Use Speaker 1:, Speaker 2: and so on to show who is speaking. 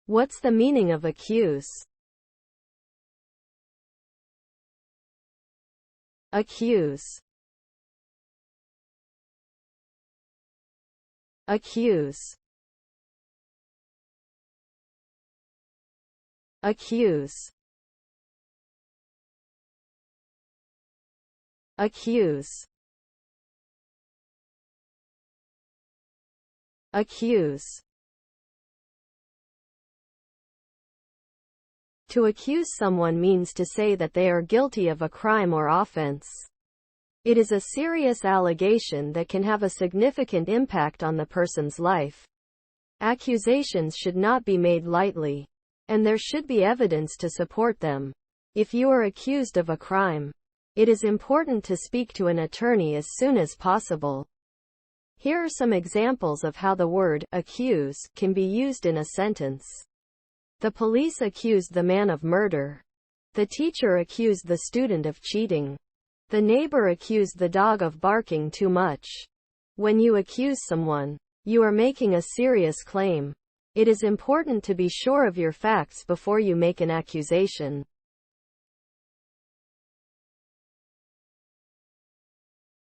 Speaker 1: What's the meaning of accuse? Accuse. Accuse. Accuse. Accuse. Accuse. To accuse someone means to say that they are guilty of a crime or offense. It is a serious allegation that can have a significant impact on the person's life. Accusations should not be made lightly, and there should be evidence to support them. If you are accused of a crime, it is important to speak to an attorney as soon as possible. Here are some examples of how the word accuse can be used in a sentence. The police accused the man of murder. The teacher accused the student of cheating. The neighbor accused the dog of barking too much. When you accuse someone, you are making a serious claim. It is important to be sure of your facts before you make an accusation.